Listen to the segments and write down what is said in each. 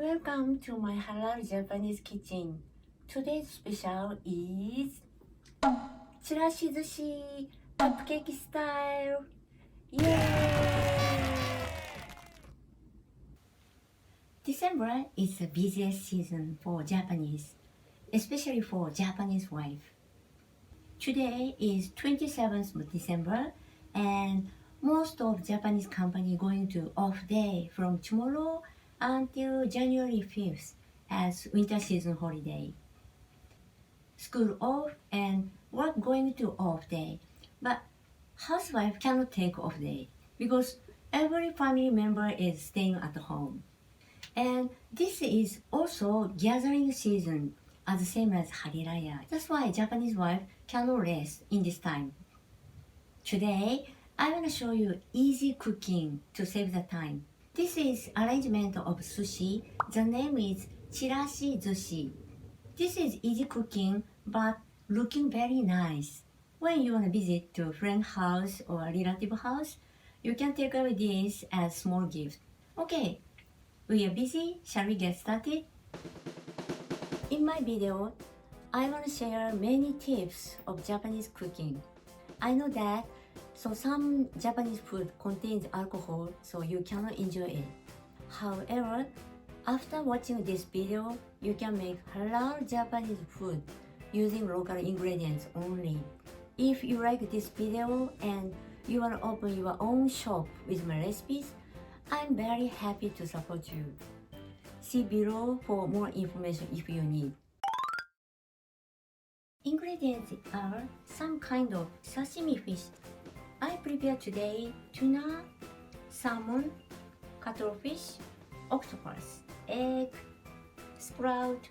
Welcome to my Halal Japanese kitchen. Today's special is Chirashi-zushi cupcake style. Yay! December is the busiest season for Japanese, especially for Japanese wife. Today is 27th of December and most of Japanese company going to off day from tomorrow until January 5th as winter season holiday. School off and work going to off day, but housewife cannot take off day because every family member is staying at home. And this is also gathering season as the same as Hariraya. That's why Japanese wife cannot rest in this time. Today, I'm gonna show you easy cooking to save the time. This is arrangement of sushi. The name is Chirashi-zushi. This is easy cooking but looking very nice. When you wanna visit to a friend house or a relative house, you can take away this as small gift. Okay, we are busy. Shall we get started? In my video, I want to share many tips of Japanese cooking. I know that some Japanese food contains alcohol, so you cannot enjoy it. However, after watching this video, you can make halal Japanese food using local ingredients only. If you like this video and you want to open your own shop with my recipes, I'm very happy to support you. See below for more information if you need. Ingredients are some kind of sashimi fish. I prepare today tuna, salmon, cuttlefish, octopus, egg, sprout,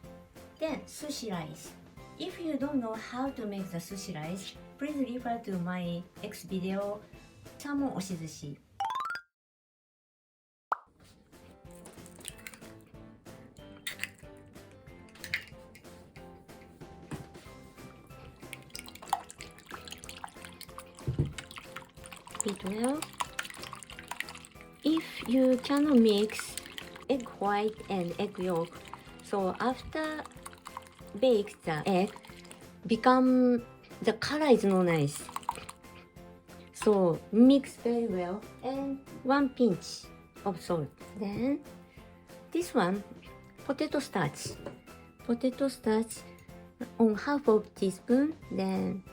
then sushi rice. If you don't know how to make the sushi rice, please refer to my X video, salmon oshizushi. Heat well. If you cannot mix egg white and egg yolk, so after bake the egg, become the color is not nice. So mix very well and 1 pinch of salt. Then this one, potato starch. Potato starch on half of teaspoon. Then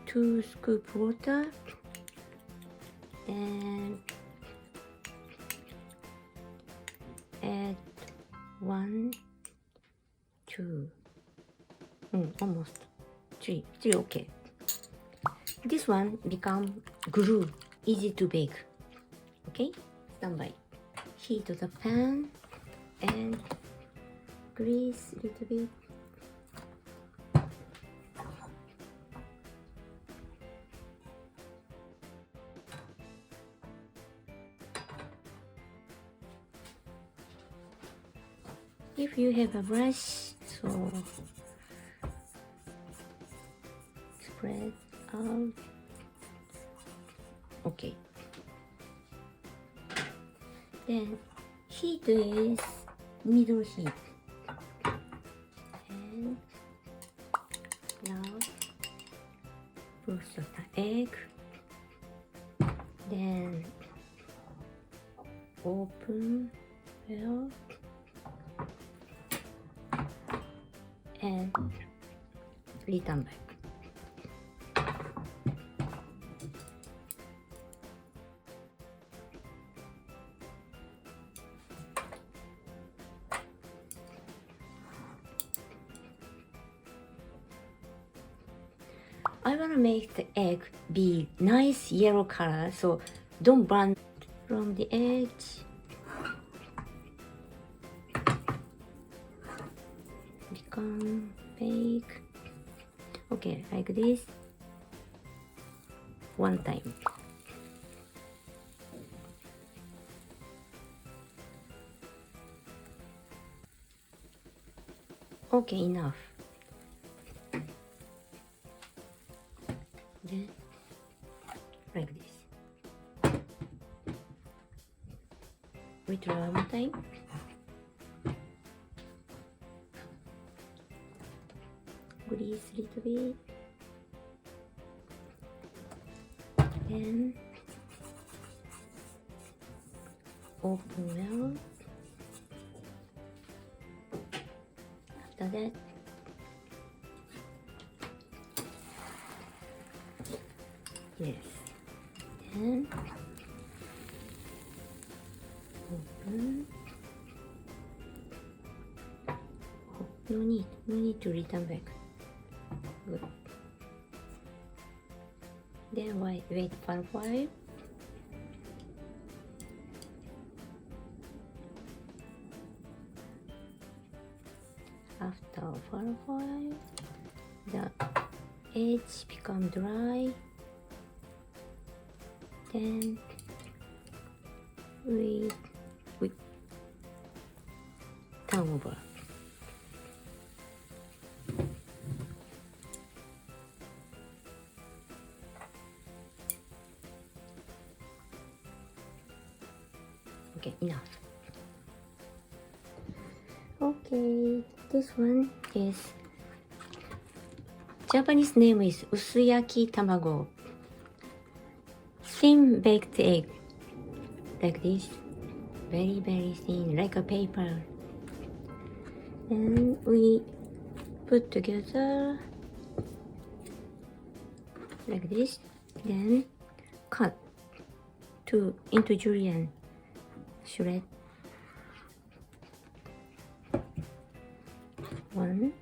2 scoop water. Then add 1, 2, almost 3 okay. This one become glue, easy to bake. Okay, stand by. Heat the pan and grease a little bit. If you have a brush, so spread out. Okay. Then heat is middle heat. And now put the egg. Then open well. And return back. I want to make the egg be nice yellow color, so don't burn from the edge. Become bake. Okay, like this. One time. Okay, enough. Then like this. Wait one more time. squeeze a little bit. Then open well. After that, yes, then open. Oh, no need to return back. Good. Then wait for a while. After for a while, the edge become dry. Then we turn over. Okay, enough. Okay, this one is Japanese name is usuyaki tamago. Thin baked egg, like this, very thin, like a paper. Then we put together like this, then cut into julienne shred. One,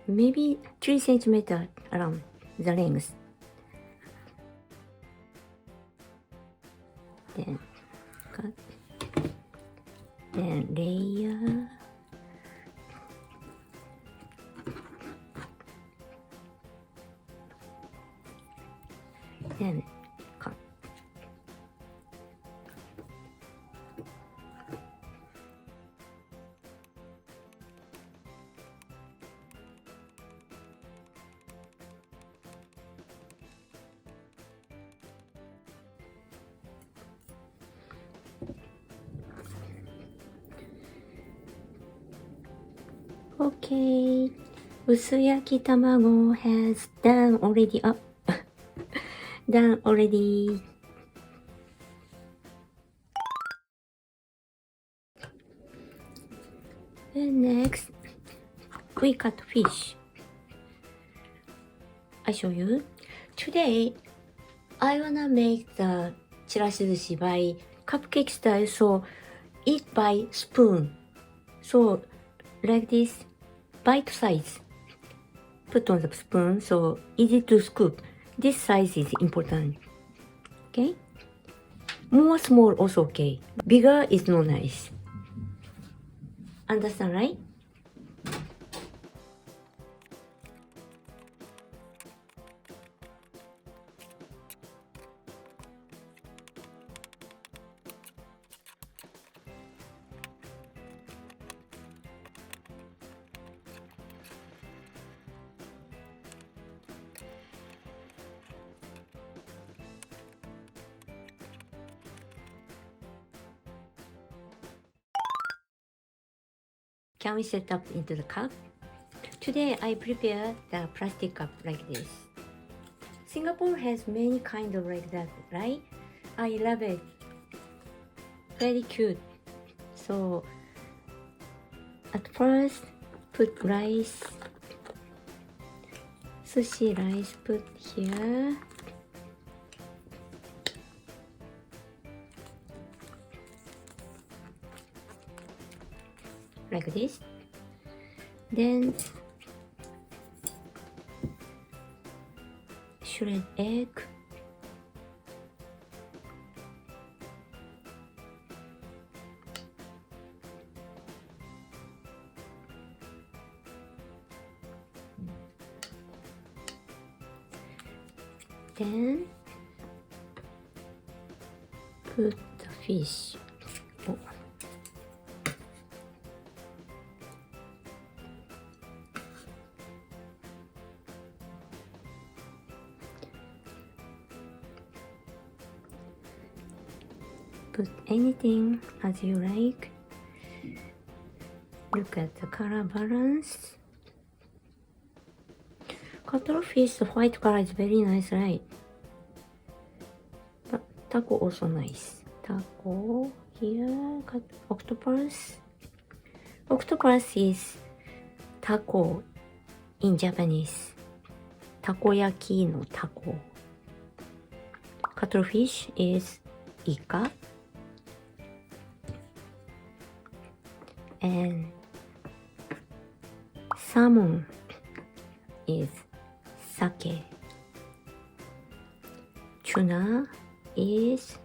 maybe 3 centimeters around the length. Then cut, then layer, then cut. Okay, usuyaki tamago has done already. Done already. And next, we cut fish. I show you. Today, I wanna make the Chirashi-zushi by cupcake style, so eat by spoon. So like this, bite size. Put on the spoon, so easy to scoop. This size is important. Okay? More small also okay. Bigger is not nice. Understand, right? Can we set up into the cup? Today I prepared the plastic cup like this. Singapore has many kind of like that, right? I love it. Very cute. So at first put rice, sushi rice put here. Like this. Then shred egg. Then put the fish. Oh. Put anything as you like. Look at the color balance. Cuttlefish, the white color is very nice, right? But taco also nice. Taco here, octopus. Octopus is taco in Japanese. Takoyaki no taco. Cuttlefish is ika. And salmon is sake. Tuna is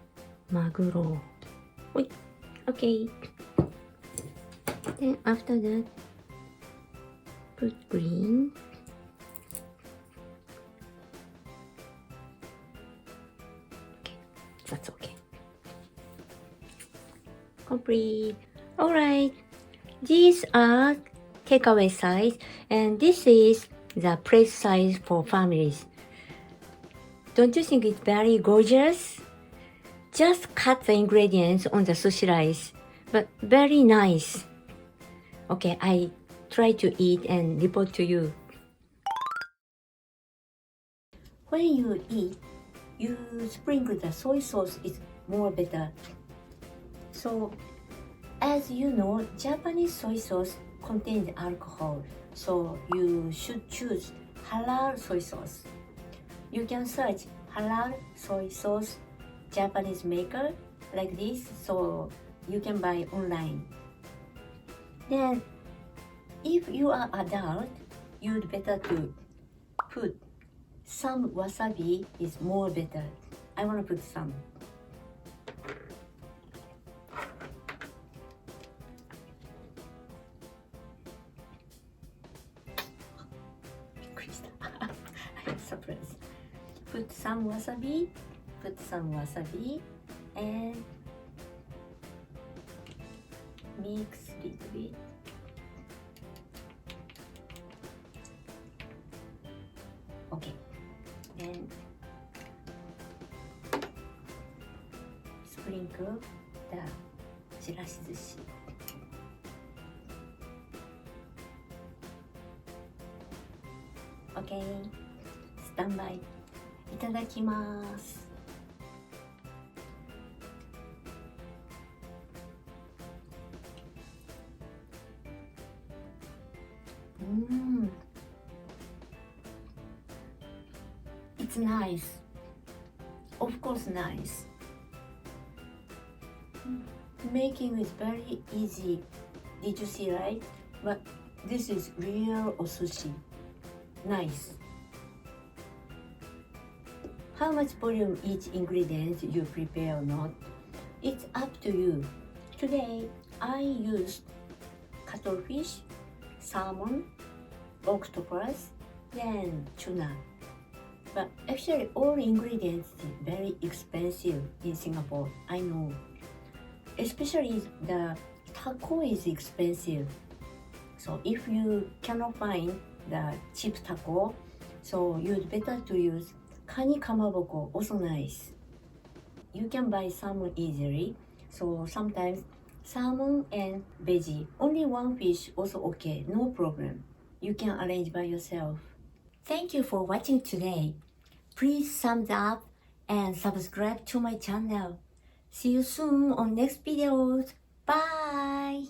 maguro. Wait, okay. Then after that, put green. Okay, that's okay. Complete. Alright. These are takeaway size, and this is the plate size for families. Don't you think it's very gorgeous? Just cut the ingredients on the sushi rice, but very nice. Okay, I try to eat and report to you. When you eat, you sprinkle the soy sauce, is more better. So, as you know, Japanese soy sauce contains alcohol, so you should choose halal soy sauce. You can search halal soy sauce Japanese maker like this, so you can buy online. Then, if you are adult, you'd better to put some wasabi, is more better. I want to put some. I'm surprised. Put some wasabi, and mix a little bit. Okay, and sprinkle the Chirashi-zushi. Okay, stand by. いただきます。It's nice. Of course, nice. Making is very easy. Did you see, right? But this is real sushi. Nice. How much volume each ingredient you prepare or not, it's up to you. Today, I used cuttlefish, salmon, octopus, then tuna. But actually, all ingredients is very expensive in Singapore. I know. Especially the taco is expensive. So if you cannot find the cheap taco, so you'd better to use kani kamaboko, also nice. You can buy salmon easily. So sometimes salmon and veggie, only one fish also okay, no problem. You can arrange by yourself. Thank you for watching today. Please thumbs up and subscribe to my channel. See you soon on next videos. Bye!